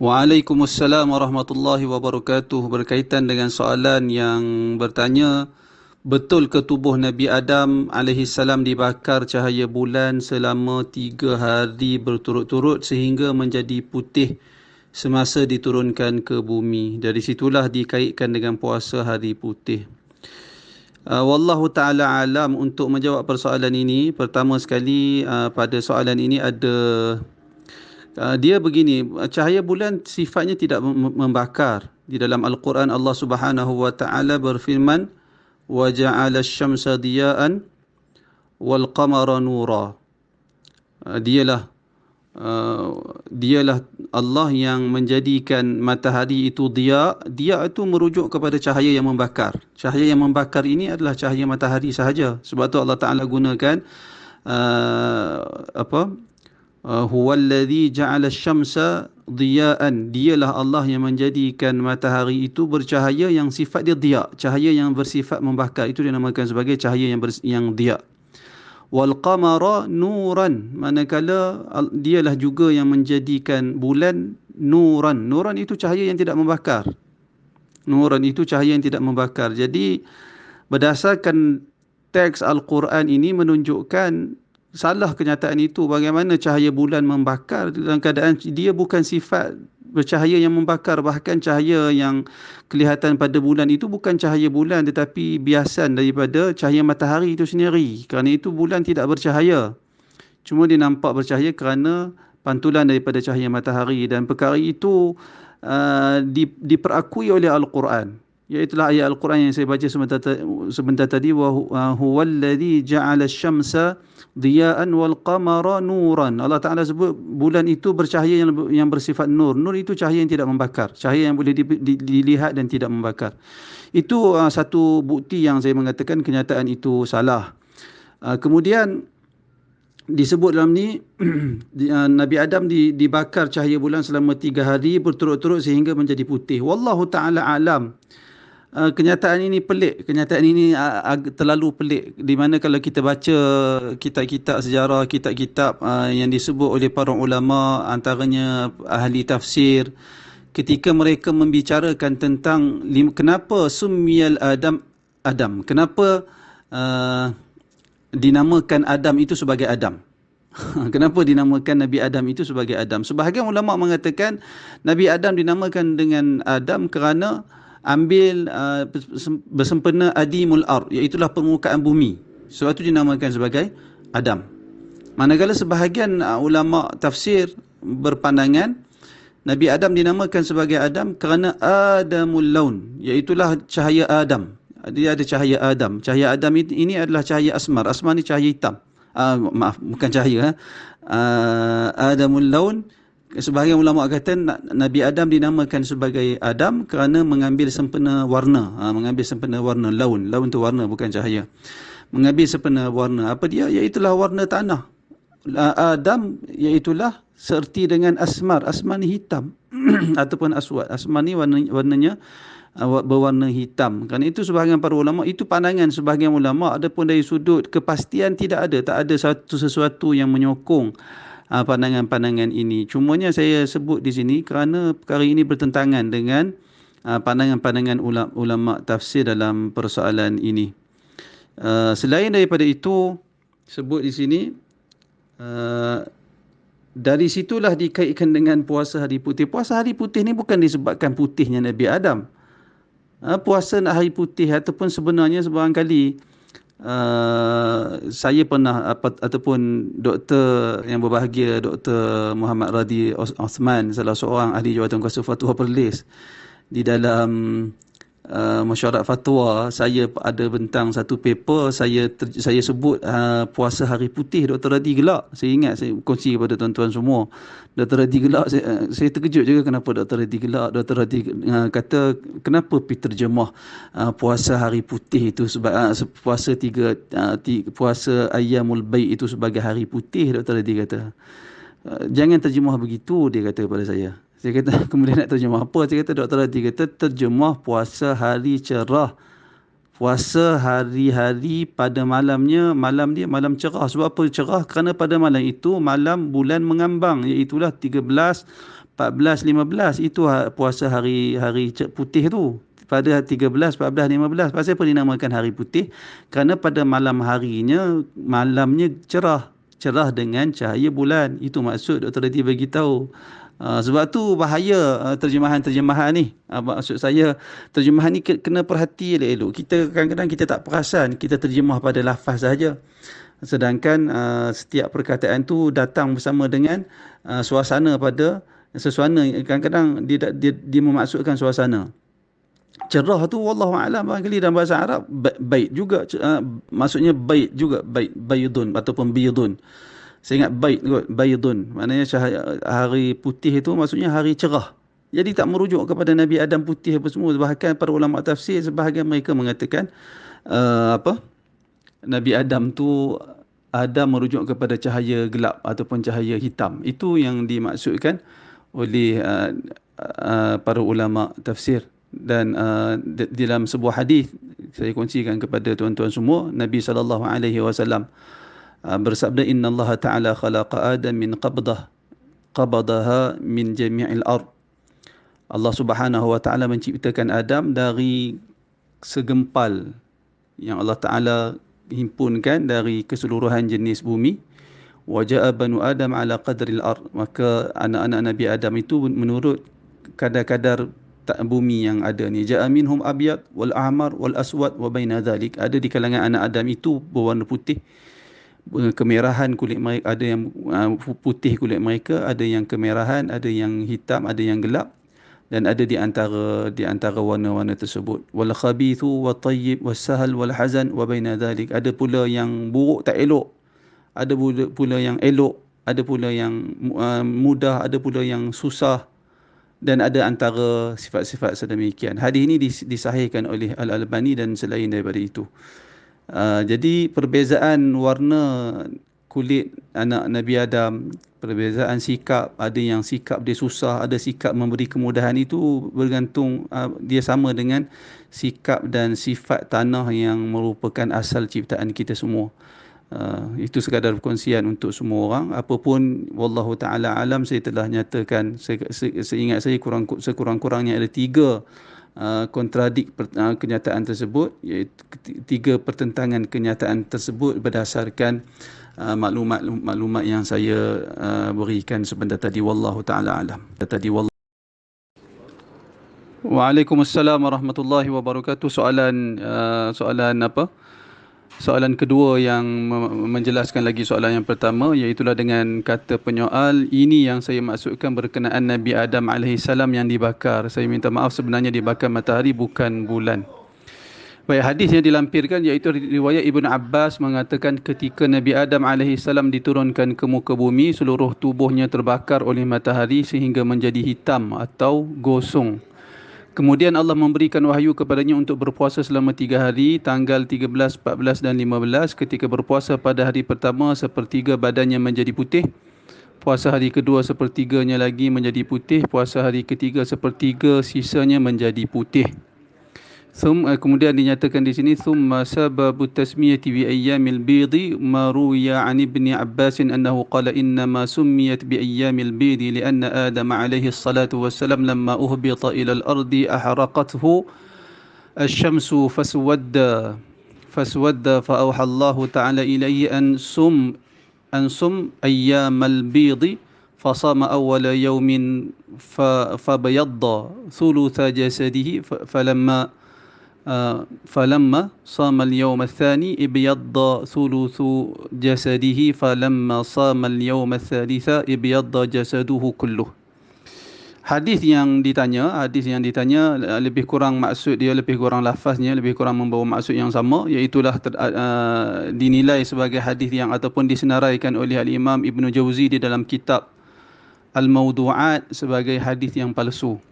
Waalaikumsalam warahmatullahi wabarakatuh. Berkaitan dengan soalan yang bertanya, betul ke tubuh Nabi Adam alaihi salam dibakar cahaya bulan selama 3 hari berturut-turut sehingga menjadi putih semasa diturunkan ke bumi. Dari situlah dikaitkan dengan puasa hari putih. Wallahu ta'ala alam. Untuk menjawab persoalan ini, pertama sekali pada soalan ini ada dia begini, cahaya bulan sifatnya tidak membakar. Di dalam Al-Quran Allah Subhanahu wa taala berfirman, "Wa ja'ala asy-syamsa diya'an wal qamara nura." Dialah dialah Allah yang menjadikan matahari itu dia. Dia itu merujuk kepada cahaya yang membakar. Cahaya yang membakar ini adalah cahaya matahari sahaja. Sebab tu Allah Taala gunakan apa? Huwallazi ja'ala asy-syamsa diya'an. Dialah Allah yang menjadikan matahari itu bercahaya yang sifat dia dia, cahaya yang bersifat membakar. Itu dinamakan sebagai cahaya yang dia. Wal qamara nuran, manakala dialah juga yang menjadikan bulan nuran. Nuran itu cahaya yang tidak membakar. Nuran itu cahaya yang tidak membakar. Jadi berdasarkan teks Al-Quran ini menunjukkan salah kenyataan itu. Bagaimana cahaya bulan membakar dalam keadaan dia bukan sifat bercahaya yang membakar. Bahkan cahaya yang kelihatan pada bulan itu bukan cahaya bulan, tetapi biasan daripada cahaya matahari itu sendiri. Kerana itu bulan tidak bercahaya, cuma dia nampak bercahaya kerana pantulan daripada cahaya matahari. Dan perkara itu diperakui oleh Al-Quran. Iaitulah ayat Al-Quran yang saya baca sebentar tadi, wa huwallazi ja'ala asy-syamsa diya'an wal qamara nuran. Allah Taala sebut bulan itu bercahaya yang bersifat nur. Nur itu cahaya yang tidak membakar, cahaya yang boleh dilihat dan tidak membakar. Itu satu bukti yang saya mengatakan kenyataan itu salah. Kemudian disebut dalam ni Nabi Adam dibakar cahaya bulan selama 3 hari berturut-turut sehingga menjadi putih. Wallahu taala alam. Kenyataan ini pelik. Kenyataan ini terlalu pelik. Di mana kalau kita baca kitab-kitab sejarah, kitab-kitab yang disebut oleh para ulama, antaranya ahli tafsir, ketika mereka membicarakan tentang kenapa summiyal Adam, kenapa dinamakan Adam itu sebagai Adam. Kenapa dinamakan Nabi Adam itu sebagai Adam? Sebahagian ulama mengatakan Nabi Adam dinamakan dengan Adam kerana ambil bersempena adimul ard, iaitulah permukaan bumi. Sebab itu dinamakan sebagai Adam. Manakala sebahagian ulama tafsir berpandangan Nabi Adam dinamakan sebagai Adam kerana Adamul laun, iaitulah cahaya Adam. Dia ada cahaya Adam. Cahaya Adam ini adalah cahaya asmar. Asmar ni cahaya hitam. Maaf, bukan cahaya. Adamul laun. Sebahagian ulama kata Nabi Adam dinamakan sebagai Adam kerana mengambil sempena warna. Mengambil sempena warna, laun. Laun tu warna, bukan cahaya. Mengambil sempena warna. Apa dia? Iaitulah warna tanah. Adam iaitulah serti dengan asmar. Asmar ni hitam ataupun aswad. Asmar ni warnanya berwarna hitam. Kerana itu sebahagian para ulama, itu pandangan sebahagian ulama. Adapun dari sudut kepastian tidak ada. Tak ada sesuatu yang menyokong pandangan-pandangan ini. Cumanya saya sebut di sini kerana perkara ini bertentangan dengan pandangan-pandangan ulama tafsir dalam persoalan ini. Selain daripada itu, sebut di sini, dari situlah dikaitkan dengan puasa hari putih. Puasa hari putih ni bukan disebabkan putihnya Nabi Adam. Puasa nak hari putih ataupun sebenarnya sebarangkali saya pernah ataupun doktor yang berbahagia, Dr. Muhammad Radi Osman, salah seorang ahli jawatankuasa fatwa Perlis, di dalam mesyuarat fatwa, saya ada bentang satu paper, saya sebut puasa hari putih. Dr. Radi gelak. Saya ingat saya kongsi kepada tuan-tuan semua. Dr. Radi gelak. Saya terkejut juga kenapa Dr. Radi gelak. Dr. Radi kata, kenapa pergi terjemah puasa hari putih itu puasa puasa Ayyamul Bayd itu sebagai hari putih. Dr. Radi kata, jangan terjemah begitu, dia kata kepada saya. Saya kata, kemudian nak terjemah apa? Saya kata, Dr. Radi kata, terjemah puasa hari cerah. Puasa hari-hari pada malamnya, malam dia malam cerah. Sebab apa cerah? Kerana pada malam itu malam bulan mengambang, iaitulah 13, 14, 15 itu puasa hari putih tu. Pada 13, 14, 15 pasal apa dinamakan hari putih? Kerana pada malamnya cerah dengan cahaya bulan. Itu maksud Dr. Reti bagi tahu. Sebab tu bahaya terjemahan-terjemahan ni. Maksud saya terjemahan ni kena perhati elok-elok. Kita kadang-kadang kita tak perasan, kita terjemah pada lafaz saja. Sedangkan setiap perkataan tu datang bersama dengan suasana sesuatu. Kadang-kadang dia memaksudkan suasana. Cerah tu wallahu a'lam, barangkali dalam bahasa Arab bait juga, maksudnya bait juga, baydun ataupun biyadun. Saya ingat bait kot, baydun. Maknanya hari putih itu maksudnya hari cerah. Jadi tak merujuk kepada Nabi Adam putih apa semua. Bahkan para ulama tafsir sebahagian mereka mengatakan Nabi Adam tu merujuk kepada cahaya gelap ataupun cahaya hitam. Itu yang dimaksudkan oleh para ulama tafsir. Dan di dalam sebuah hadis saya kongsikan kepada tuan-tuan semua, Nabi SAW bersabda, Inna Allah Ta'ala khalaqa Adam min qabadaha min jami'il ard. Allah Subhanahu Wa Ta'ala menciptakan Adam dari segempal yang Allah Ta'ala himpunkan dari keseluruhan jenis bumi. Wa ja'a banu Adam ala qadril ard. Maka anak-anak Nabi Adam itu menurut kadar-kadar bumi yang ada ni. Ja'a minhum abyad wal ahmar wal aswad wa baina dhalik. Ada di kalangan anak Adam itu berwarna putih, kemerahan kulit mereka, ada yang putih kulit mereka, ada yang kemerahan, ada yang hitam, ada yang gelap, dan ada di antara warna-warna tersebut. Wal khabithu wat tayyib was sahal wal hazan wa baina dhalik. Ada pula yang buruk tak elok, ada pula yang elok, ada pula yang mudah, ada pula yang susah, dan ada antara sifat-sifat sedemikian. Hadis ini disahihkan oleh Al-Albani dan selain daripada itu. Jadi perbezaan warna kulit anak Nabi Adam, perbezaan sikap, ada yang sikap dia susah, ada sikap memberi kemudahan, itu bergantung dia sama dengan sikap dan sifat tanah yang merupakan asal ciptaan kita semua. Itu sekadar perkongsian untuk semua orang. Apapun wallahu taala alam, saya telah nyatakan, seingat saya sekurang-kurangnya ada 3 kontradik kenyataan tersebut, iaitu 3 pertentangan kenyataan tersebut berdasarkan maklumat yang saya berikan sebentar tadi. Wallahu taala alam. Waalaikumsalam warahmatullahi wabarakatuh. Soalan apa? Soalan kedua yang menjelaskan lagi soalan yang pertama, iaitulah dengan kata penyoal, ini yang saya maksudkan berkenaan Nabi Adam AS yang dibakar. Saya minta maaf, sebenarnya dibakar matahari bukan bulan. Baik, hadis yang dilampirkan iaitu riwayat Ibn Abbas mengatakan ketika Nabi Adam AS diturunkan ke muka bumi, seluruh tubuhnya terbakar oleh matahari sehingga menjadi hitam atau gosong. Kemudian Allah memberikan wahyu kepadanya untuk berpuasa selama 3 hari, tanggal 13, 14 dan 15. Ketika berpuasa pada hari pertama, sepertiga badannya menjadi putih. Puasa hari kedua, sepertiganya lagi menjadi putih. Puasa hari ketiga, sepertiga sisanya menjadi putih. Kemudian dinyatakan di sini, thumma sababu tasmiyati bi ayyamil bidi ma ruwiya an ibni Abbas annahu qala inna ma summiyat bi ayyamil bidi lianna Adam alaihi salatu wassalam lamma uhbita ila al-ardi ahraqathu asy-syamsu faswadda fa awha Allah ta'ala ilayhi an sum ayyamal bidi fasama awwala yawmin fabayadda thulutha jasadihi فلما صام اليوم الثاني ابيض ثلث جسده فلما صام اليوم الثالث ابيض جسده كله. Hadis yang ditanya lebih kurang maksud dia, lebih kurang lafaznya, lebih kurang membawa maksud yang sama, iaitulah dinilai sebagai hadis yang ataupun disenaraikan oleh Al-Imam Ibn Jauzi di dalam kitab Al-Mawdu'at sebagai hadis yang palsu.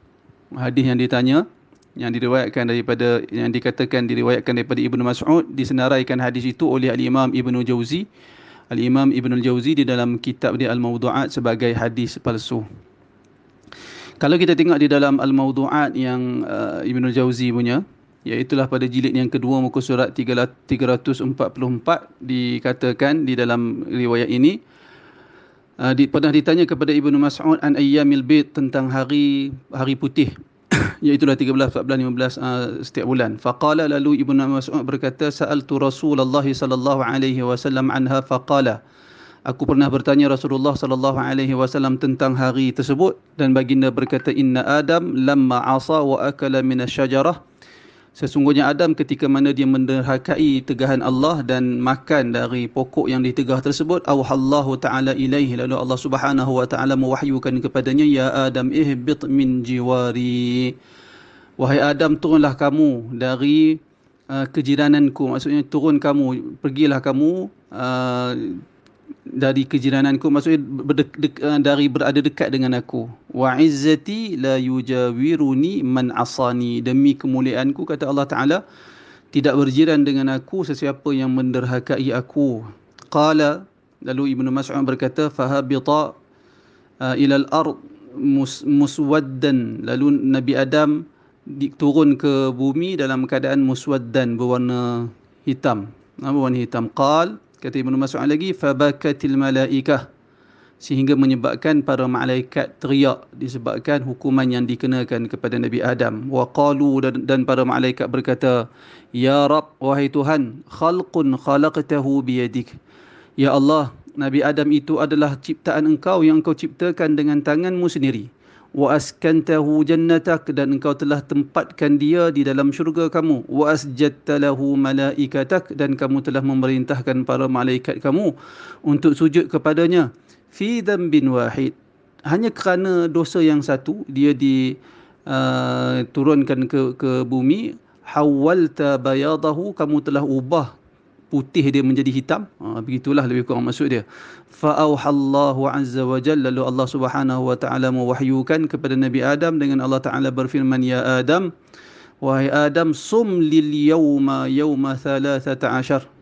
Hadis yang ditanya, yang dikatakan diriwayatkan daripada Ibnu Mas'ud, disenaraikan hadis itu oleh Al-Imam Ibnu Jauzi. Al-Imam Ibnu Jauzi di dalam kitab dia Al-Mawdu'at sebagai hadis palsu. Kalau kita tengok di dalam Al-Mawdu'at yang Ibnu Jauzi punya, iaitulah pada jilid yang kedua muka surat 344, dikatakan di dalam riwayat ini, Pernah ditanya kepada Ibnu Mas'ud an ayyamil bid, tentang hari putih, iaitulah 13, 14, 15 setiap bulan. Faqala, lalu Ibnu Mas'ud berkata, sa'altu Rasulullah sallallahu alaihi wasallam anha faqala, aku pernah bertanya Rasulullah sallallahu alaihi wasallam tentang hari tersebut, dan baginda berkata, inna Adam lamma asa wa akala minasyajarah, sesungguhnya Adam ketika mana dia menderhakai tegahan Allah dan makan dari pokok yang ditegah tersebut, auhallahu ta'ala ilaihi, lalu Allah Subhanahu wa ta'ala mewahyukan kepadanya, ya Adam ihbit min jiwari, wahai Adam, turunlah kamu dari kejirananku, maksudnya turun kamu, pergilah kamu dari kejirananku, maksudnya dari berada dekat dengan aku. Wa izzati la yujawiruni man asani, demi kemuliaanku, kata Allah Ta'ala, tidak berjiran dengan aku sesiapa yang menderhakai aku. Qala, lalu Ibnu Mas'ud berkata, fahabita ila al-ard muswaddan, lalu Nabi Adam turun ke bumi dalam keadaan muswaddan, berwarna hitam. Berwarna hitam. Qal, kata Ibnu Mas'ud lagi, fabakatil malaikah, sehingga menyebabkan para malaikat teriak disebabkan hukuman yang dikenakan kepada Nabi Adam. Wa qalu, dan para malaikat berkata, ya Rabb, wahai Tuhan, khalqun khalaqtahu biyadik, ya Allah, Nabi Adam itu adalah ciptaan engkau yang engkau ciptakan dengan tanganmu sendiri. Wa askantahu jannatak, dan engkau telah tempatkan dia di dalam syurga kamu. Wa asjadta lahu malaikatak, dan kamu telah memerintahkan para malaikat kamu untuk sujud kepadanya. Fi dhanbin wahid, hanya kerana dosa yang satu dia diturunkan ke bumi. Hawalta bayadahu, kamu telah ubah putih dia menjadi hitam. Begitulah lebih kurang maksud dia. Fa'auhallahu azza wa jalla, lalu Allah Subhanahu wa ta'ala mewahyukan kepada Nabi Adam dengan Allah Ta'ala berfirman, ya Adam, wahai Adam, sum lil yawma 13,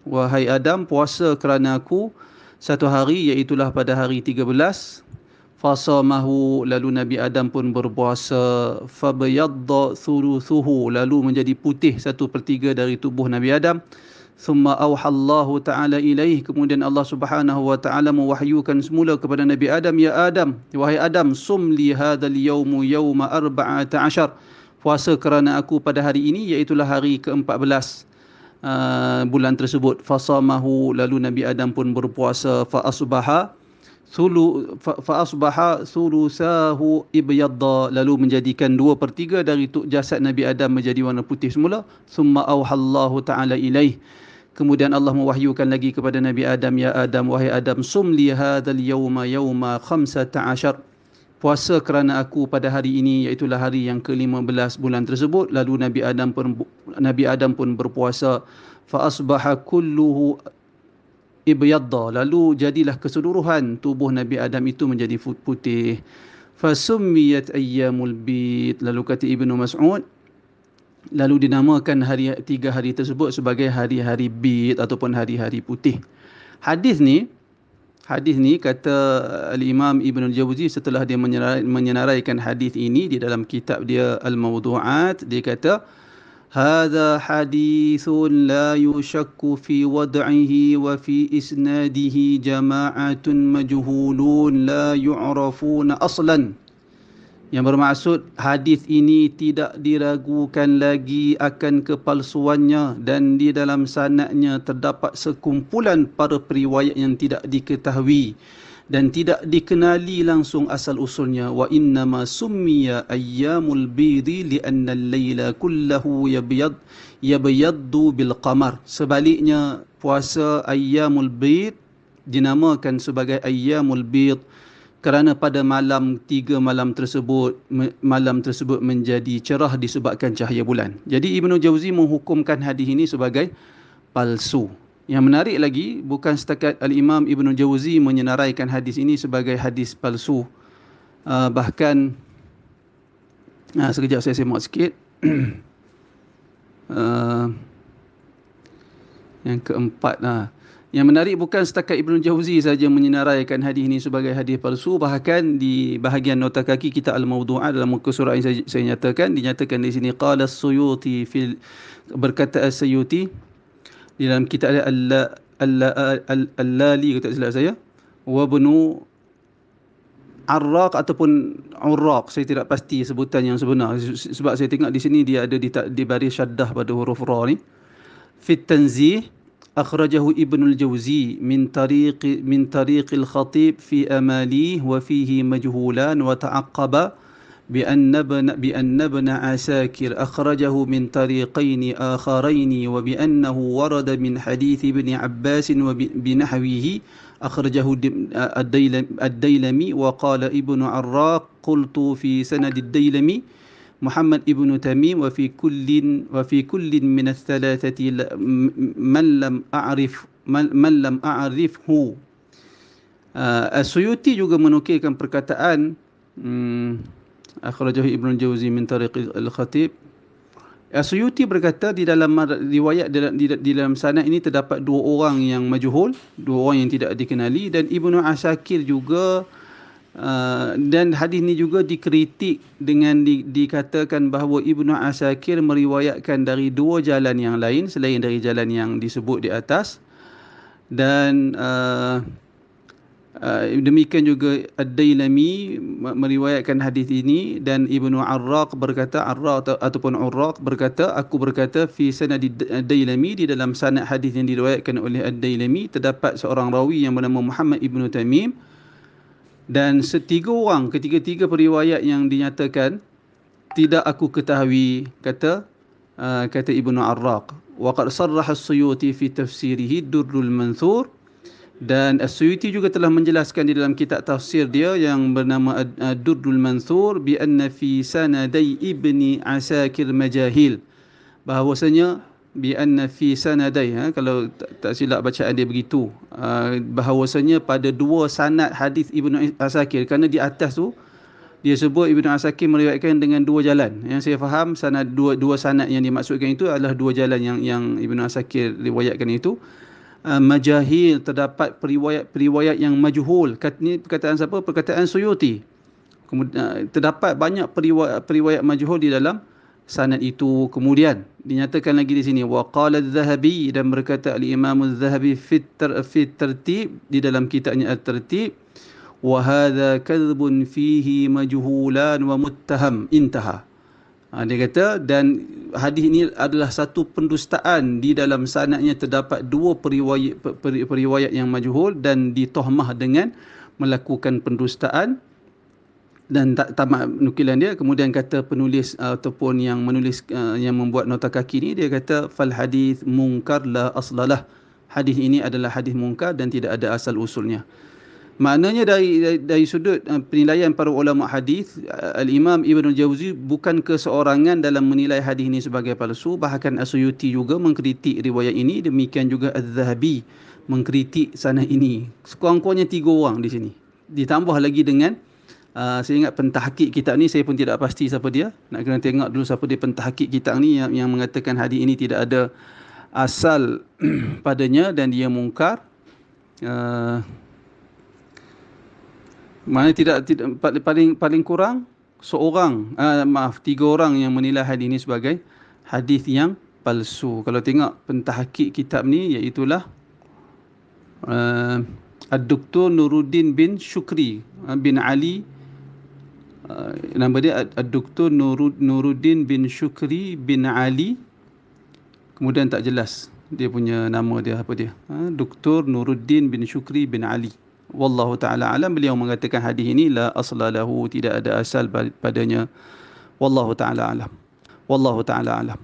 wahai Adam, puasa kerana aku satu hari, iaitulah pada hari 13. Fasamahu, lalu Nabi Adam pun berpuasa. Fabayadda thuluthuhu, lalu menjadi putih 1/3 dari tubuh Nabi Adam. Thumma auhallahu ta'ala ilaih, kemudian Allah Subhanahu wa ta'ala mewahyukan semula kepada Nabi Adam, ya Adam, wahai Adam, sum li hadzal yawmu yawma 14, puasa kerana aku pada hari ini, iaitulah hari ke-14 bulan tersebut. Fasamahu, lalu Nabi Adam pun berpuasa. Fa asbaha thuluthahu ibyadda, lalu menjadikan 2/3 dari jasad Nabi Adam menjadi warna putih semula. Thumma auhallahu ta'ala ilaih, kemudian Allah mewahyukan lagi kepada Nabi Adam, ya Adam, wahai Adam, sum li hadzal yawma yawma 15, puasa kerana aku pada hari ini, iaitulah hari yang ke-15 bulan tersebut. Lalu Nabi Adam pun berpuasa. Fa asbaha kulluhu ibyadda, lalu jadilah keseluruhan tubuh Nabi Adam itu menjadi putih. Fasummiyat ayyamul bid, lalu kata Ibnu Mas'ud, lalu dinamakan 3 hari tersebut sebagai hari-hari bid ataupun hari-hari putih. Hadis ni kata Al-Imam Ibn Al-Jawzi, setelah dia menyenaraikan hadis ini di dalam kitab dia Al-Mawdu'at, dia kata, hadza hadithun la yushakku fi wad'ihi wa fi isnadihi jama'atun majhulun la yu'rafuna aslan. Yang bermaksud, hadis ini tidak diragukan lagi akan kepalsuannya, dan di dalam sanadnya terdapat sekumpulan para periwayat yang tidak diketahui dan tidak dikenali langsung asal usulnya. Wa innama summiya ayyamul bidi li'anna al-laila kullahu yabyaddu bil qamar. Sebaliknya, puasa ayyamul bid dinamakan sebagai ayyamul bid kerana pada malam 3 malam tersebut menjadi cerah disebabkan cahaya bulan. Jadi Ibnu Jauzi menghukumkan hadis ini sebagai palsu. Yang menarik lagi, bukan setakat Al-Imam Ibnu Jauzi menyenaraikan hadis ini sebagai hadis palsu. Bahkan sekejap saya semak sikit. Yang keempat, yang menarik, bukan setakat Ibnu Jauzi saja menyenaraikan hadis ini sebagai hadis palsu, bahkan di bahagian nota kaki kita Al-Mawdu'at dalam muka surat yang saya dinyatakan di sini, qala as-Suyuti berkata as-Suyuti di dalam kitab Al-Lali, kata silap saya, wa ibnu Arraq ataupun Urraq, saya tidak pasti sebutan yang sebenar sebab saya tengok di sini dia ada di baris syaddah pada huruf ra ni. Fit Tanzih akhrajahu Ibn al-Jawzi min tariq al-Khatib fi Amalih wa fihi majhulan wa ta'aqqaba بأن ابن عساكر أخرجه من طريقين آخرين وبأنه ورد من حديث ابن عباس وبنحوه أخرجه الديلمي وقال ابن عراق قلت في سند الديلمي محمد ابن تميم وفي كل من الثلاثة من لم أعرفه. As-Suyuti juga menukilkan perkataan akhrajahu Ibn Jauzi min tariq al-Khatib. As-Suyuti berkata di dalam riwayat di dalam sanad ini terdapat dua orang yang majhul, dua orang yang tidak dikenali, dan Ibnu Asakir juga dan hadis ini juga dikritik dengan dikatakan bahawa Ibnu Asakir meriwayatkan dari dua jalan yang lain selain dari jalan yang disebut di atas. Dan demikian juga Ad-Dailami meriwayatkan hadis ini, dan Ibnu Arraq berkata, Urraq berkata, aku berkata fi sanad Ad-Dailami, di dalam sanad hadis yang diriwayatkan oleh Ad-Dailami terdapat seorang rawi yang bernama Muhammad Ibnu Tamim, dan ketiga-tiga periwayat yang dinyatakan tidak aku ketahui, kata Ibnu Arraq. Wa qad sarraha As-Suyuti fi tafsirihi Durrul Manthur, dan As-Suyuti juga telah menjelaskan di dalam kitab tafsir dia yang bernama Ad-Durrul Manthur bi anna fi sanadai Ibni Asakir majahil, bahawasanya bi anna fi sanadai, kalau tak silap bacaan dia begitu, bahawasanya pada dua sanad hadis Ibnu Asakir, kerana di atas tu dia sebut Ibnu Asakir meriwayatkan dengan dua jalan. Yang saya faham sanad dua sanad yang dimaksudkan itu adalah dua jalan yang Ibnu Asakir riwayatkan itu. Majahil, terdapat periwayat yang majhul. Ini perkataan siapa? Perkataan Suyuti. Kemudian terdapat banyak periwayat majhul di dalam sanad itu. Kemudian dinyatakan lagi di sini wa qala Az-Zahabi, dan berkata al-Imam Az-Zahabi fi tartib, di dalam kitabnya At-Tartib, wa hadza kadhbun fihi majhulan wa muttaham, intaha. Dia kata, dan hadis ini adalah satu pendustaan, di dalam sanadnya terdapat dua periwayat yang majhul dan ditohmah dengan melakukan pendustaan. Dan tamat nukilan dia. Kemudian kata penulis ataupun yang menulis yang membuat nota kaki ni, dia kata fal hadis munkar la aslalah, hadis ini adalah hadis munkar dan tidak ada asal usulnya. Maknanya dari sudut penilaian para ulama hadis, Al-Imam Ibn Jauzi bukan keseorangan dalam menilai hadis ini sebagai palsu. Bahkan As-Suyuti juga mengkritik riwayat ini, demikian juga Az-Zahabi mengkritik sanad ini. Sekurang-kurangnya 3 orang di sini. Ditambah lagi dengan saya ingat pentahqiq kitab ni, saya pun tidak pasti siapa dia. Nak kena tengok dulu siapa dia pentahqiq kitab ni yang mengatakan hadis ini tidak ada asal padanya dan dia mungkar. Mana tidak paling kurang seorang, 3 orang yang menilai hadis ini sebagai hadis yang palsu. Kalau tengok pentahqiq kitab ni, iaitulah Ad-Doktor Nuruddin bin Syukri bin Ali, nama dia Ad-Doktor Nuruddin bin Syukri bin Ali, kemudian tak jelas dia punya nama dia apa dia, Dr. Nuruddin bin Syukri bin Ali. Wallahu ta'ala alam. Beliau mengatakan hadis ini la asla lahu, tidak ada asal padanya. Wallahu ta'ala alam.